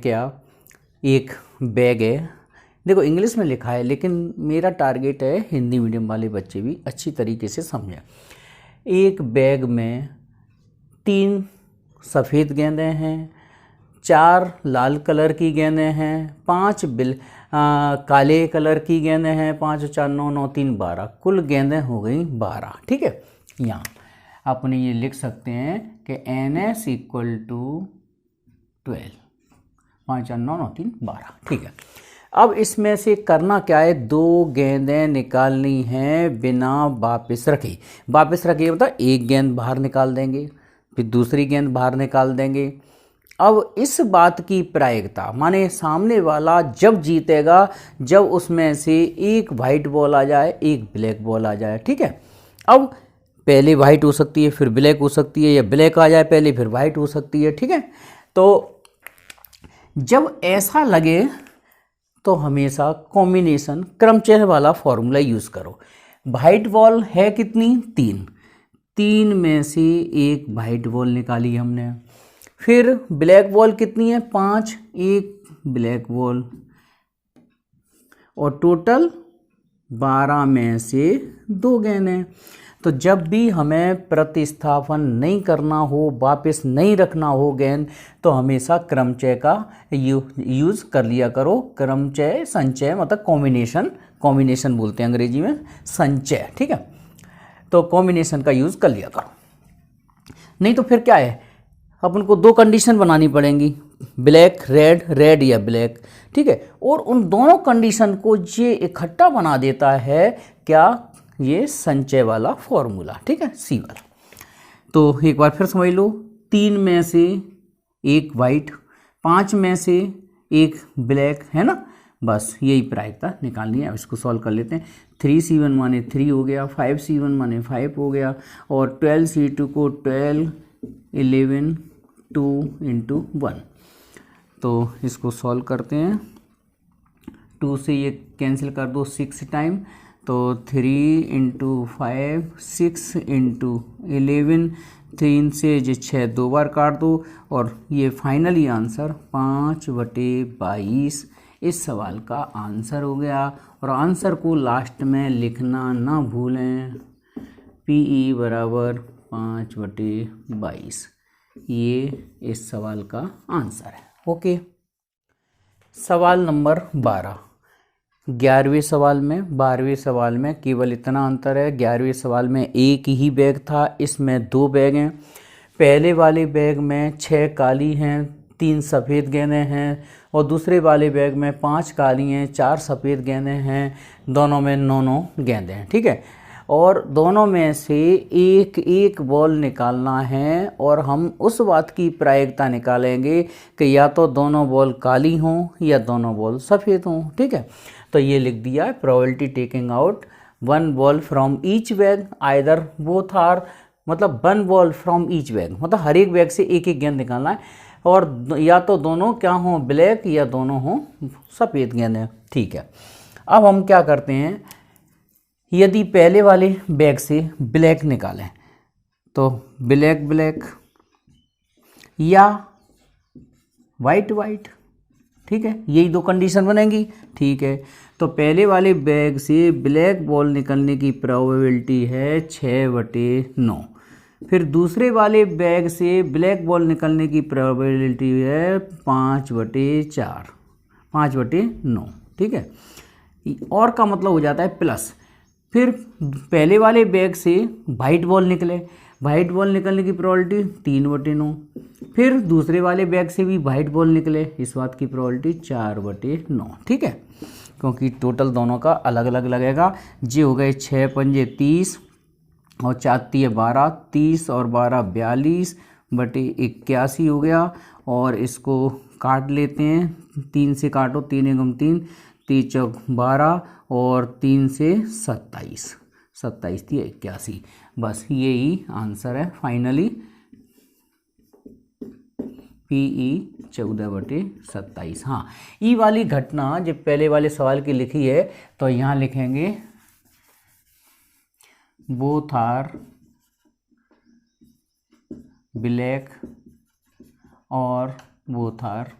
क्या, एक बैग है, देखो इंग्लिश में लिखा है लेकिन मेरा टारगेट है हिंदी मीडियम वाले बच्चे भी अच्छी तरीके से समझें। एक बैग में 3 सफ़ेद गेंदें हैं, 4 लाल कलर की गेंदें हैं, 5 काले कलर की गेंदें हैं, 5 और 4 9 9 3 12, कुल गेंदें हो गई 12। ठीक है, यहाँ अपने ये लिख सकते हैं कि NS इक्वल टू 12, 5 4 9 9 3 12। ठीक है, अब इसमें से करना क्या है, 2 गेंदें निकालनी हैं बिना वापस रखे। वापस रखे मतलब एक गेंद बाहर निकाल देंगे, फिर दूसरी गेंद बाहर निकाल देंगे। अब इस बात की प्रायिकता माने सामने वाला जब जीतेगा जब उसमें से एक वाइट बॉल आ जाए, एक ब्लैक बॉल आ जाए। ठीक है, अब पहले वाइट हो सकती है फिर ब्लैक हो सकती है, या ब्लैक आ जाए पहले फिर वाइट हो सकती है। ठीक है, तो जब ऐसा लगे तो हमेशा कॉम्बिनेशन क्रमचय वाला फॉर्मूला यूज़ करो। वाइट बॉल है कितनी, 3 में से एक वाइट बॉल निकाली हमने। फिर ब्लैक बॉल कितनी है, 5, एक ब्लैक बॉल, और टोटल 12 में से 2 गेंदें। तो जब भी हमें प्रतिस्थापन नहीं करना हो, वापस नहीं रखना हो गेंद, तो हमेशा क्रमचय का यूज़ कर लिया करो। क्रमचय संचय मतलब कॉम्बिनेशन बोलते हैं अंग्रेजी में, संचय। ठीक है, तो कॉम्बिनेशन का यूज़ कर लिया करो, नहीं तो फिर क्या है, अपन को 2 कंडीशन बनानी पड़ेंगी, ब्लैक रेड, रेड या ब्लैक। ठीक है, और उन दोनों कंडीशन को ये इकट्ठा बना देता है क्या, ये संचय वाला फॉर्मूला। ठीक है, सी वाला। तो एक बार फिर समझ लो, 3 में से एक वाइट, 5 में से एक ब्लैक, है ना, बस यही प्रायिकता निकालनी है। अब इसको सॉल्व कर लेते हैं। 3C1 माने 3 हो गया, 5C1 माने 5 हो गया, और 12C2 को 12 11 2 इंटू 1। तो इसको सॉल्व करते हैं, 2 से ये कैंसिल कर दो 6 टाइम, तो 3 इंटू 5 6 इंटू 11, 3 से जो 6 2 बार काट दो, और ये फाइनली आंसर 5/22 इस सवाल का आंसर हो गया। और आंसर को लास्ट में लिखना ना भूलें, PE बराबर 5/22, ये इस सवाल का आंसर है। ओके, सवाल नंबर 12। 11वें सवाल में 12वें सवाल में केवल इतना अंतर है, 11वें सवाल में एक ही बैग था, इसमें 2 बैग हैं। पहले वाले बैग में 6 काली हैं, 3 सफ़ेद गेंदें हैं, और दूसरे वाले बैग में 5 काली हैं, 4 सफ़ेद गेंदें हैं, दोनों में 9 गेंदें हैं। ठीक है, और दोनों में से एक एक बॉल निकालना है, और हम उस बात की प्रायिकता निकालेंगे कि या तो दोनों बॉल काली हों या दोनों बॉल सफ़ेद हों। ठीक है, तो ये लिख दिया, probability taking out 1 ball from each bag, either both are, मतलब 1 बॉल फ्रॉम ईच बैग मतलब हर एक बैग से एक एक गेंद निकालना है, और या तो दोनों क्या हों ब्लैक या दोनों हों सफ़ेद गेंदें। ठीक है, अब हम क्या करते हैं, यदि पहले वाले बैग से ब्लैक निकालें तो ब्लैक ब्लैक या वाइट वाइट। ठीक है, यही 2 कंडीशन बनेंगी। ठीक है, तो पहले वाले बैग से ब्लैक बॉल निकलने की प्रोबेबिलिटी है 6/9, फिर दूसरे वाले बैग से ब्लैक बॉल निकलने की प्रोबेबिलिटी है 5/4, 5/9। ठीक है, और का मतलब हो जाता है प्लस। फिर पहले वाले बैग से वाइट बॉल निकले, वाइट बॉल निकलने की प्रोबेबिलिटी 3/9, फिर दूसरे वाले बैग से भी वाइट बॉल निकले, इस बात की प्रोबेबिलिटी 4/9। ठीक है, क्योंकि टोटल दोनों का अलग अलग लगेगा। जे हो गए 6 पंजे 30 और 4 तिये 12, 30 और 12 42/81 हो गया। और इसको काट लेते हैं, 3 से काटो, 3 एकम 3, 3 चौक 12 और 3 से 27, 27 तिये 81। बस यही आंसर है फाइनली, PE 14/27। हाँ, ई वाली घटना जब पहले वाले सवाल की लिखी है तो यहाँ लिखेंगे बोथ आर ब्लैक और बोथ आर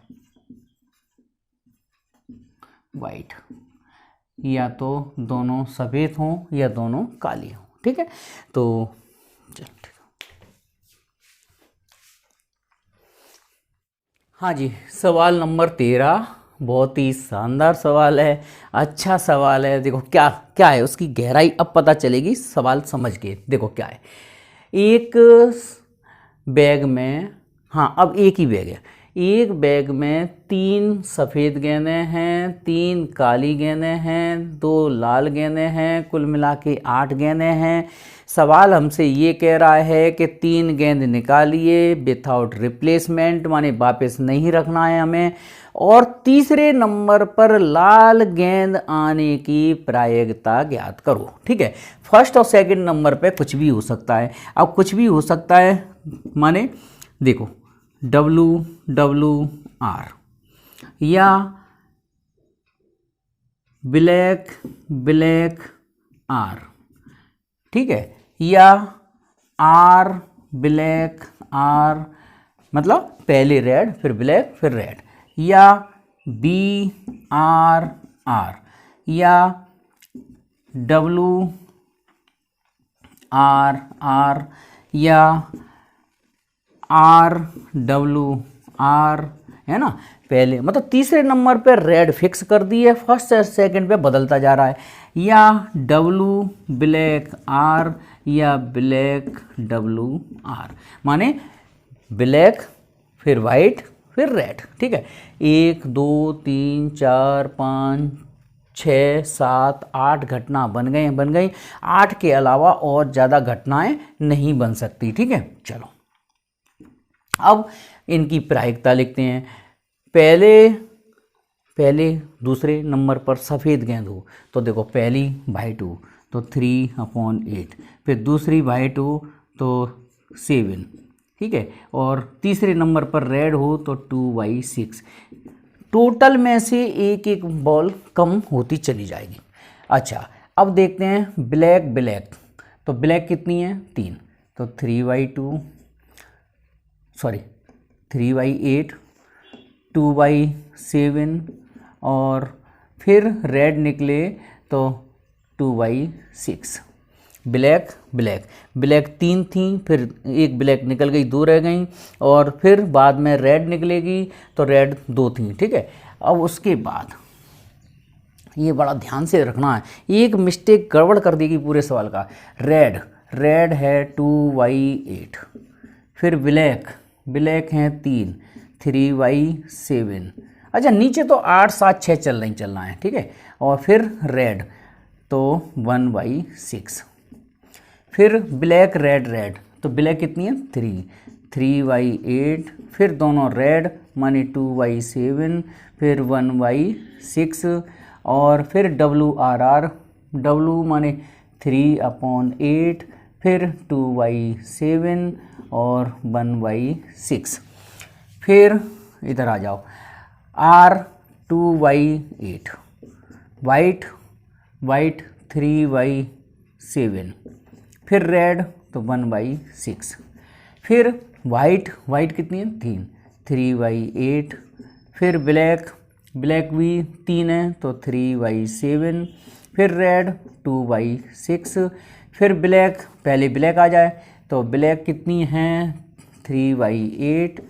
वाइट, या तो दोनों सफ़ेद हों या दोनों काली हों। ठीक है, तो चल ठीक है। हाँ जी, सवाल नंबर 13 बहुत ही शानदार सवाल है, अच्छा सवाल है। देखो क्या क्या है उसकी गहराई अब पता चलेगी सवाल समझ के। देखो क्या है, एक बैग में, हाँ अब एक ही बैग है, एक बैग में 3 सफ़ेद गेंदें हैं, 3 काली गेंदें हैं, 2 लाल गेंदें हैं, कुल मिला के 8 गेंदें हैं। सवाल हमसे ये कह रहा है कि 3 गेंद निकालिए विथआउट रिप्लेसमेंट, माने वापस नहीं रखना है हमें, और तीसरे नंबर पर लाल गेंद आने की प्रायिकता ज्ञात करो। ठीक है, फर्स्ट और सेकंड नंबर पे कुछ भी हो सकता है। अब कुछ भी हो सकता है माने देखो WWR, या ब्लैक ब्लैक R, ठीक है, या R ब्लैक R, मतलब पहले रेड फिर ब्लैक फिर रेड, या BRR, या WRR, या RWR, है ना। पहले मतलब तीसरे नंबर पे रेड फिक्स कर दिए, फर्स्ट और सेकंड पे बदलता जा रहा है, या W ब्लैक R, या ब्लैक WR, माने ब्लैक फिर वाइट फिर रेड। ठीक है, 1 2 3 4 5 6 7 8 घटना बन गई। 8 के अलावा और ज़्यादा घटनाएं नहीं बन सकती। ठीक है, चलो अब इनकी प्रायिकता लिखते हैं। पहले दूसरे नंबर पर सफ़ेद गेंद हो तो देखो पहली वाइट हो तो 3/8, फिर दूसरी वाइट हो तो 7, ठीक है, और तीसरे नंबर पर रेड हो तो 2/6। टोटल में से एक एक बॉल कम होती चली जाएगी। अच्छा, अब देखते हैं ब्लैक, तो ब्लैक कितनी है 3, तो 3/8, 2/7, और फिर रेड निकले तो 2/6। ब्लैक 3 थी, फिर एक ब्लैक निकल गई, 2 रह गई, और फिर बाद में रेड निकलेगी तो रेड 2 थी। ठीक है, अब उसके बाद ये बड़ा ध्यान से रखना है, एक मिस्टेक गड़बड़ कर देगी पूरे सवाल का। रेड है 2/8, फिर ब्लैक हैं 3/7। अच्छा, नीचे तो 8 7 6 चलना है। ठीक है, और फिर रेड तो 1/6, फिर ब्लैक रेड, तो ब्लैक कितनी है 3/8, फिर दोनों रेड माने 2/7, फिर 1/6, और फिर WRR, W माने 3/8, फिर 2/7 और 1/6। फिर इधर आ जाओ, R 2/8, वाइट 3/7, फिर रेड तो 1/6, फिर वाइट कितनी है 3/8, फिर ब्लैक भी 3 है तो 3/7, फिर रेड 2/6, फिर ब्लैक, पहले ब्लैक आ जाए तो ब्लैक कितनी है 3/8,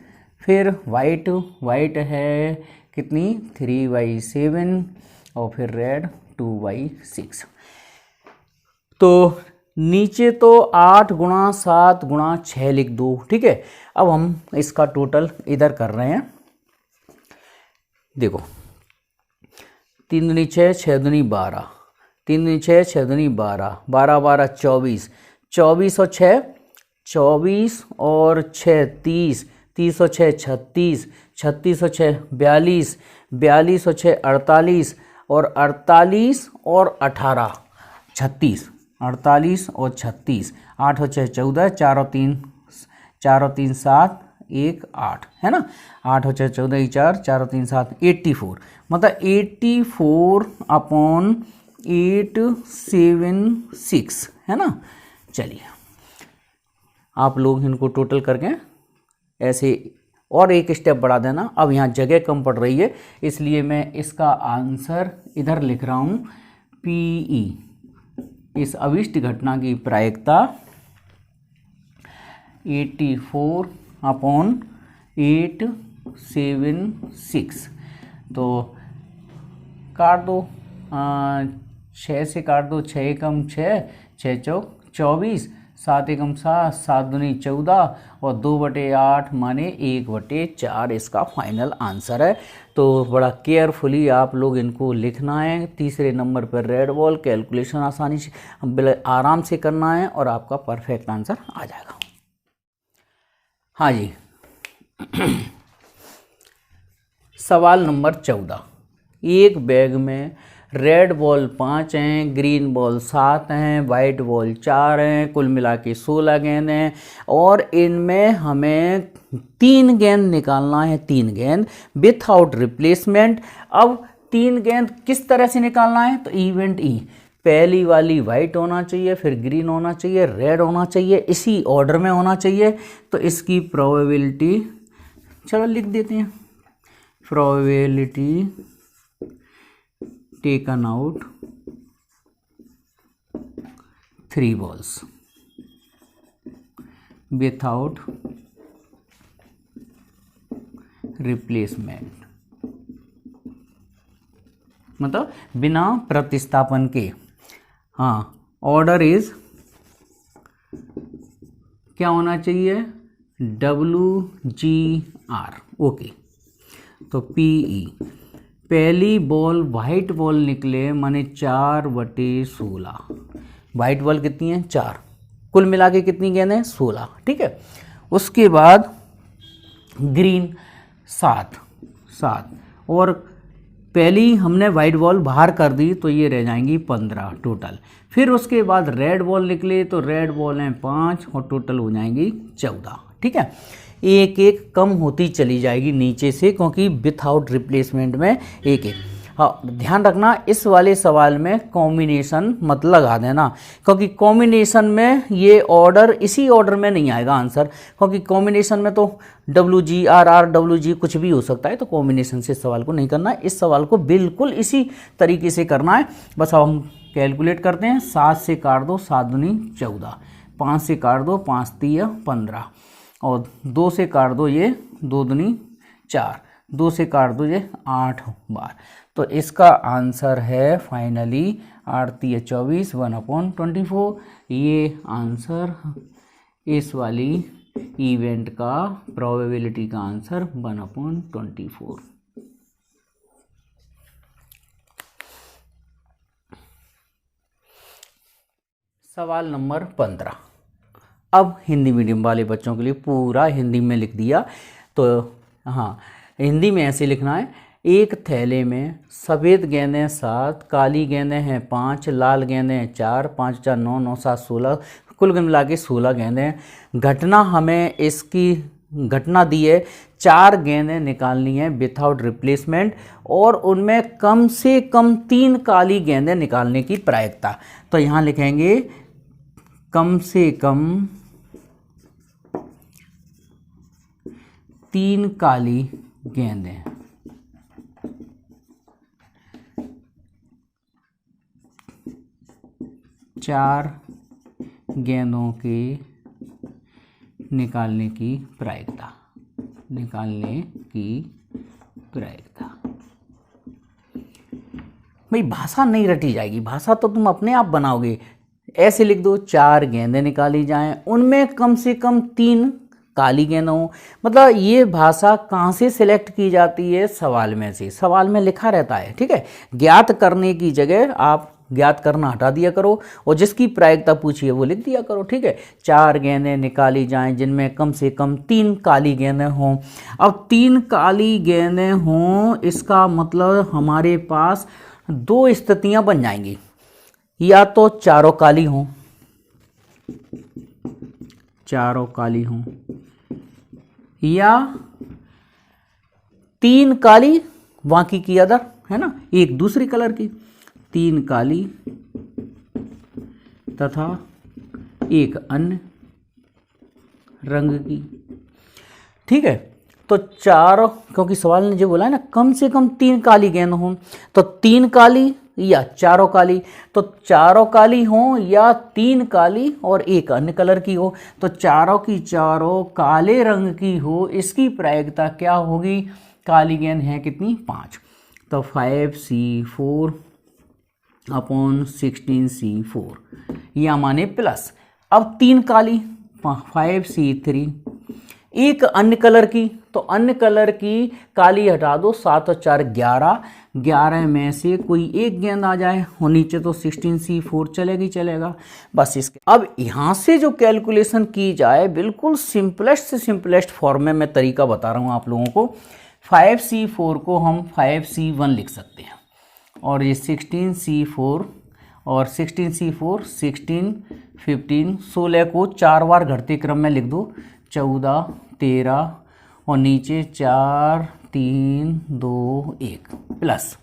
फिर वाइट है कितनी 3/7, और फिर रेड 2/6। तो नीचे तो 8 × 7 × 6 लिख दो। ठीक है, अब हम इसका टोटल इधर कर रहे हैं। देखो 3 दूनी 6, 6 दूनी 12, 3 दूनी 6, 6 दूनी 12, 12 12 24, 24 और 6 24, और 6 30, 30 और 6 36, 36 और 6 42, 42 और 6 48, और 48 और 18 36, 48 और 36, 8 और 6 14, 4 और 3 7, 1 8, है ना, 8 और 6 14, 4, 4 और 3 7, 84, मतलब 84/876, है ना। चलिए आप लोग इनको टोटल करके ऐसे और एक स्टेप बढ़ा देना। अब यहाँ जगह कम पड़ रही है, इसलिए मैं इसका आंसर इधर लिख रहा हूँ PE। इस अविष्ट घटना की प्रायिकता 84/876। तो काट दो, 6 से काट दो, 6 एकम 6, 6 चौक 24, 7 एकम 7, 7 दूनी 14 और 2/8 माने 1/4 इसका फाइनल आंसर है। तो बड़ा केयरफुली आप लोग इनको लिखना है। तीसरे नंबर पर रेड बॉल, कैलकुलेशन आसानी से आराम से करना है और आपका परफेक्ट आंसर आ जाएगा। हाँ जी सवाल नंबर 14। एक बैग में रेड बॉल 5 हैं, ग्रीन बॉल 7 हैं, वाइट बॉल 4 हैं, कुल मिला के 16 गेंद हैं और इनमें हमें 3 गेंद निकालना है, 3 गेंद विथआउट रिप्लेसमेंट। अब 3 गेंद किस तरह से निकालना है? तो इवेंट ई, पहली वाली वाइट होना चाहिए, फिर ग्रीन होना चाहिए, रेड होना चाहिए, इसी ऑर्डर में होना चाहिए। तो इसकी प्रोबेबिलिटी चलो लिख देते हैं, probability taken out 3 balls without replacement, मतलब बिना प्रतिस्थापन के। हाँ, ऑर्डर इज क्या होना चाहिए? WGR। ओके, तो PE पहली बॉल वाइट बॉल निकले माने 4/16। वाइट बॉल कितनी है? 4, कुल मिला के कितनी गेंद है? 16। ठीक है, उसके बाद ग्रीन 7 और पहली हमने वाइट बॉल बाहर कर दी तो ये रह जाएंगी 15 टोटल। फिर उसके बाद रेड बॉल निकले तो रेड बॉल हैं 5 और टोटल हो जाएंगी 14। ठीक है, एक एक कम होती चली जाएगी नीचे से, क्योंकि विथआउट रिप्लेसमेंट में एक एक। हाँ, ध्यान रखना इस वाले सवाल में कॉम्बिनेशन मत लगा देना, क्योंकि कॉम्बिनेशन में ये ऑर्डर इसी ऑर्डर में नहीं आएगा आंसर, क्योंकि कॉम्बिनेशन में तो WGR WG कुछ भी हो सकता है। तो कॉम्बिनेशन से सवाल को नहीं करना है, इस सवाल को बिल्कुल इसी तरीके से करना है। बस अब हम कैलकुलेट करते हैं। 7 से काट दो, 7 दूनी 14, 5 से काट दो, 5 3 15 और 2 से काट दो, ये 2 दूनी 4, 2 से काट दो, ये 8 बार। तो इसका आंसर है फाइनली 8 3 24 1/24। ये आंसर इस वाली इवेंट का प्रोबेबिलिटी का आंसर 1/24। सवाल नंबर 15। अब हिंदी मीडियम वाले बच्चों के लिए पूरा हिंदी में लिख दिया। तो हाँ, हिंदी में ऐसे लिखना है, एक थैले में सफ़ेद गेंदें 7, काली गेंदें हैं 5, लाल गेंदें हैं 4, 5 4 9 9 7 16, कुल मिला के 16 गेंदें। घटना हमें इसकी घटना दी है, 4 गेंदें निकालनी है विथआउट रिप्लेसमेंट और उनमें कम से कम 3 काली गेंदें निकालने की प्रायिकता। तो यहाँ लिखेंगे कम से कम 3 काली गेंदें। चार गेंदों के निकालने की प्रायिकता, भाई भाषा नहीं रटी जाएगी, भाषा तो तुम अपने आप बनाओगे। ऐसे लिख दो, 4 गेंदें निकाली जाएं, उनमें कम से कम 3 काली गेंद हो। मतलब ये भाषा कहाँ से सिलेक्ट की जाती है? सवाल में से, सवाल में लिखा रहता है। ठीक है, ज्ञात करने की जगह आप ज्ञात करना हटा दिया करो और जिसकी प्रायिकता पूछी है वो लिख दिया करो। ठीक है, 4 गेंदें निकाली जाएं जिनमें कम से कम 3 काली गेंदें हों। अब 3 काली गेंदें हों, इसका मतलब हमारे पास 2 स्थितियां बन जाएंगी, या तो चारों काली हों, या 3 काली बाकी की अदर है ना, एक दूसरी कलर की, 3 काली तथा एक अन्य रंग की। ठीक है, तो चारों, क्योंकि सवाल ने जो बोला है ना कम से कम 3 काली गेंद हों, तो 3 काली या चारों काली, तो चारों काली हों या 3 काली और एक अन्य कलर की हो, तो चारों की चारों काले रंग की हो, इसकी प्रायिकता क्या होगी? काली गेंद है कितनी? 5, तो 5c4 अपॉन 16c4 या माने प्लस। अब 3 काली 5c3, एक अन्य कलर की, तो अन्य कलर की काली हटा दो, 7 और 4 11, 11 में से कोई एक गेंद आ जाए और नीचे तो 16c4 चलेगी चलेगा बस। इसके अब यहाँ से जो कैलकुलेशन की जाए बिल्कुल सिंपलेस्ट से सिंपलेस्ट फॉर्म में मैं तरीका बता रहा हूँ आप लोगों को। 5c4 को हम 5c1 लिख सकते हैं और ये 16c4 और 16c4 16 15 16 को 4 बार घटते क्रम में लिख दो, 14 13 और नीचे 4 3 2 1 प्लस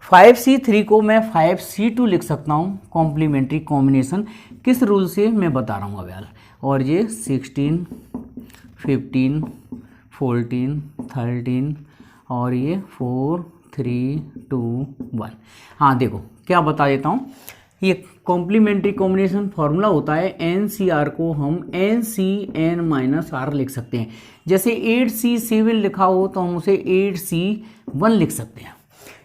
5c3 को मैं 5c2 लिख सकता हूँ, कॉम्प्लीमेंट्री कॉम्बिनेशन किस रूल से मैं बता रहा हूँ अब यार। और ये 16 15 14 13 और ये 4 3 2 1। हाँ देखो क्या बता देता हूँ, ये कॉम्प्लीमेंट्री कॉम्बिनेशन फॉर्मूला होता है NCR को हम NCN-R लिख सकते हैं। जैसे 8C7 लिखा हो तो हम उसे 8C1 लिख सकते हैं।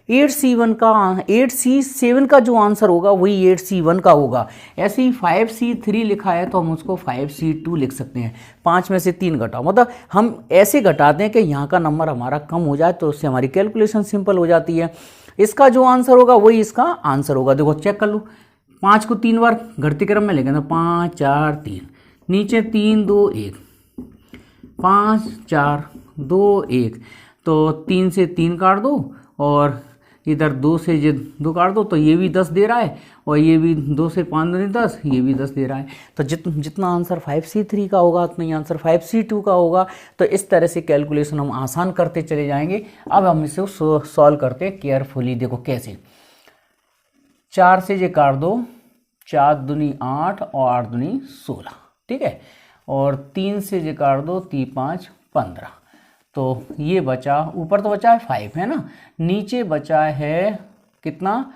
8C7 का जो आंसर होगा वही 8C1 का होगा। ऐसे ही 5C3 लिखा है तो हम उसको 5C2 लिख सकते हैं। 5 में से 3 घटाओ, मतलब हम ऐसे घटाते हैं कि यहाँ का नंबर हमारा कम हो जाए, तो उससे हमारी कैलकुलेशन सिंपल हो जाती है। इसका जो आंसर होगा वही इसका आंसर होगा। देखो चेक कर लो, 5 को 3 बार घटते क्रम में लेंगे तो 5 4 3, नीचे 3 2 1, 5 4 2 1, तो 3 से 3 काट दो और इधर 2 से ये 2 काट दो, तो ये भी 10 दे रहा है और ये भी 2 से 5 दूनी 10, ये भी 10 दे रहा है। तो जितना आंसर 5C3 का होगा उतना ही आंसर 5C2 का होगा। तो इस तरह से कैलकुलेशन हम आसान करते चले जाएंगे। अब हम इसे सॉल्व करते हैं केयरफुली। देखो कैसे, 4 से ये काट दो, 4 दूनी 8 और 8 दूनी 16, ठीक है। और 3 से ये काट दो, 3 5 15, तो ये बचा, ऊपर तो बचा है 5 है ना, नीचे बचा है कितना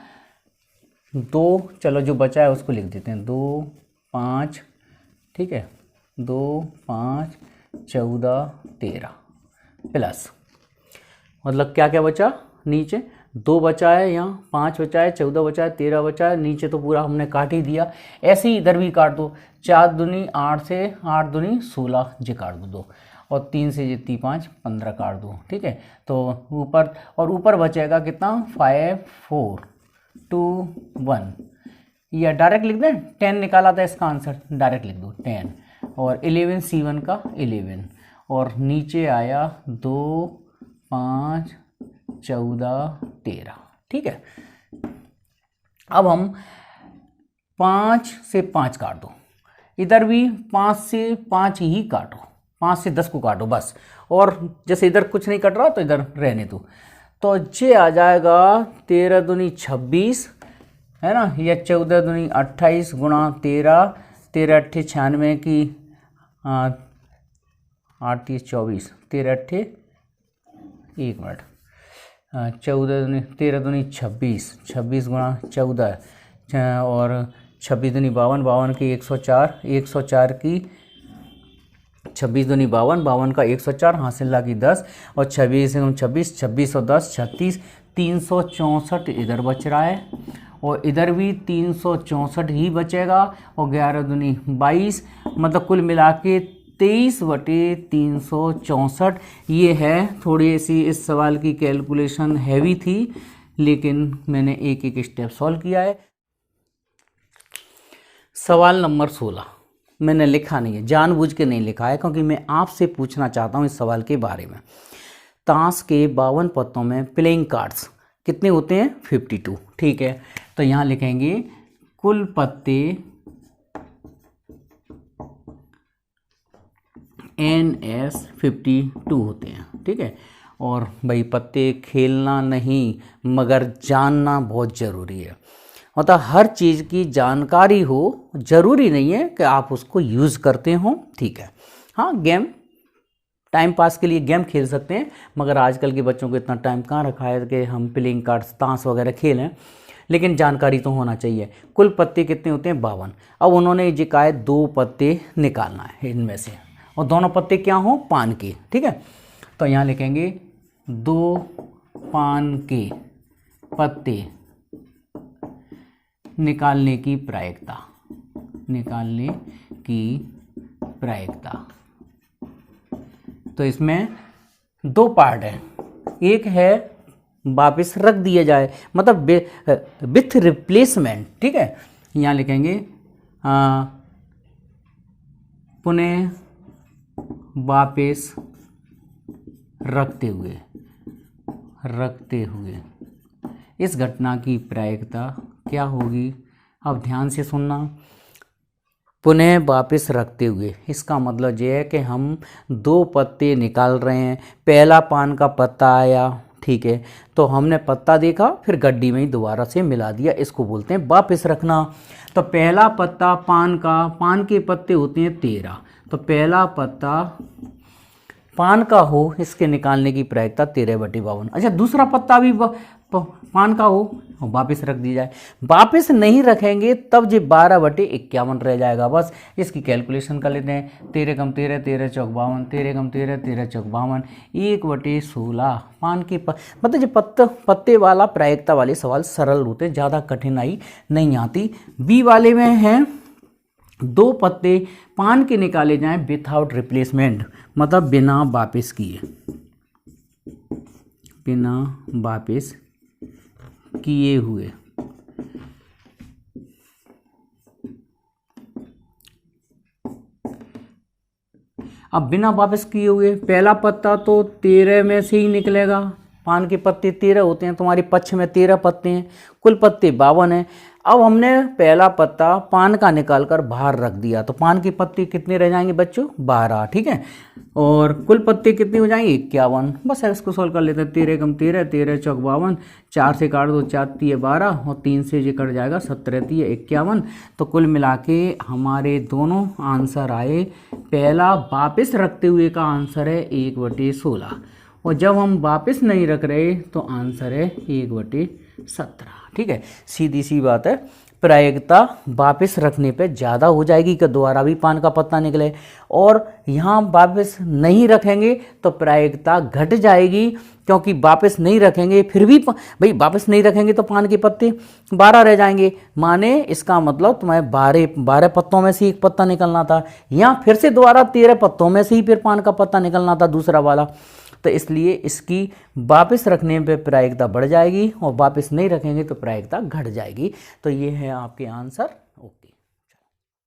2, चलो जो बचा है उसको लिख देते हैं 2 5, ठीक है, 2 5 14 13 प्लस, मतलब क्या क्या बचा, नीचे 2 बचा है, यहाँ 5 बचा है, 14 बचा है, 13 बचा है, नीचे तो पूरा हमने काट ही दिया। ऐसे ही इधर भी काट दो, 4 दूनी 8 से 8 दूनी 16 जे काट दो 2, और 3 से ये 3 5 15 काट दो, ठीक है। तो ऊपर और ऊपर बचेगा कितना 5 4 2 1, या डायरेक्ट लिख दें, 10 निकाला था इसका आंसर, डायरेक्ट लिख दो 10, और 11C1 का 11, और नीचे आया 2 5 14 13, ठीक है। अब हम 5 से 5 काट दो, इधर भी 5 से 5 ही काटो, 5 से 10 को काटो बस, और जैसे इधर कुछ नहीं कट रहा तो इधर रहने दो। तो ये आ जाएगा 13 दूनी 26 है ना, या 14 दूनी 28 गुणा 13, 13 अट्ठे 96 की 8 24, 13 अट्ठे 1 मिनट, 14 दूनी 13 दूनी 26, 26 गुणा 14 और 26 दूनी 52, 52 की 104, 104 की 26 दूनी 52, 52 का 104, हासिल ला की 10, और 26 26, 26 और 10 36, 364 इधर बच रहा है, और इधर भी 364 ही बचेगा, और 11 दूनी 22, मतलब कुल मिला के 23/364। ये है थोड़ी सी इस सवाल की कैलकुलेशन हैवी थी, लेकिन मैंने एक एक स्टेप सॉल्व किया है। सवाल नंबर 16 मैंने लिखा नहीं है, जानबूझ के नहीं लिखा है, क्योंकि मैं आपसे पूछना चाहता हूँ इस सवाल के बारे में। ताश के 52 पत्तों में प्लेइंग कार्ड्स कितने होते हैं 52, ठीक है। तो यहाँ लिखेंगे कुल पत्ते NS 52 होते हैं, ठीक है। और भाई पत्ते खेलना नहीं मगर जानना बहुत ज़रूरी है, मतलब हर चीज़ की जानकारी हो, ज़रूरी नहीं है कि आप उसको यूज़ करते हो, ठीक है। हाँ गेम टाइम पास के लिए गेम खेल सकते हैं, मगर आजकल के बच्चों को इतना टाइम कहाँ रखा है कि हम प्लेइंग कार्ड्स ताश वगैरह खेलें, लेकिन जानकारी तो होना चाहिए। कुल पत्ते कितने होते हैं? 52। अब उन्होंने ये कहा है 2 पत्ते निकालना है इनमें से, और दोनों पत्ते क्या हों? पान के। ठीक है, तो यहाँ लिखेंगे 2 पान के पत्ते निकालने की प्रायिकता, निकालने की प्रायिकता। तो इसमें 2 पार्ट है, एक है वापस रख दिया जाए, मतलब विथ रिप्लेसमेंट। ठीक है, यहाँ लिखेंगे पुनः वापस रखते हुए, रखते हुए इस घटना की प्रायिकता क्या होगी? अब ध्यान से सुनना, पुनः वापस रखते हुए, इसका मतलब ये है कि हम 2 पत्ते निकाल रहे हैं। पहला पान का पत्ता आया, ठीक है, तो हमने पत्ता देखा, फिर गड्डी में ही दोबारा से मिला दिया, इसको बोलते हैं वापस रखना। तो पहला पत्ता पान का, पान के पत्ते होते हैं 13, तो पहला पत्ता पान का हो, इसके निकालने की प्रायिकता 13/52। अच्छा, दूसरा पत्ता भी पान का हो, वापस रख दी जाए। वापस नहीं रखेंगे तब जो 12/51 रह जाएगा। बस इसकी कैलकुलेशन कर लेते हैं। 13 कम 13, 13 चौक 52, 13 कम 13, 13 चौक 52, 1/16। पान के मतलब जो पत्ते वाला प्रायिकता वाले सवाल सरल होते, ज़्यादा कठिनाई नहीं आती। बी वाले में हैं 2 पत्ते पान के निकाले जाएं विथआउट रिप्लेसमेंट, मतलब बिना वापस किए, बिना वापस किए हुए। अब बिना वापस किए हुए, पहला पत्ता तो 13 में से ही निकलेगा। पान के पत्ते 13 होते हैं, तुम्हारे पक्ष में 13 पत्ते हैं, कुल पत्ते 52 हैं। अब हमने पहला पत्ता पान का निकाल कर बाहर रख दिया, तो पान के पत्ते कितने रह जाएंगे बच्चों? 12। ठीक है, और कुल पत्ते कितने हो जाएंगे? 51। बस इसको सोल्व कर लेते हैं। 13 कम 13, 13 चौक 52, 4 से काट दो, 4 तिये 12, और 3 से ये कट जाएगा 17 तिये 51। तो कुल मिला के हमारे दोनों आंसर आए। पहला वापस रखते हुए का आंसर है 1/16, और जब हम वापस नहीं रख रहे तो आंसर है 1/17। ठीक है, सीधी सी बात है। प्रायिकता वापस रखने पे ज़्यादा हो जाएगी कि दोबारा भी पान का पत्ता निकले, और यहाँ वापस नहीं रखेंगे तो प्रायिकता घट जाएगी, क्योंकि वापस नहीं रखेंगे फिर भी भाई वापस नहीं रखेंगे तो पान के पत्ते 12 रह जाएंगे। माने इसका मतलब तुम्हें 12 पत्तों में से एक पत्ता निकलना था, यहाँ फिर से दोबारा 13 पत्तों में से ही फिर पान का पत्ता निकलना था, दूसरा वाला। तो इसलिए इसकी वापस रखने पे प्रायिकता बढ़ जाएगी, और वापस नहीं रखेंगे तो प्रायिकता घट जाएगी। तो ये है आपके आंसर।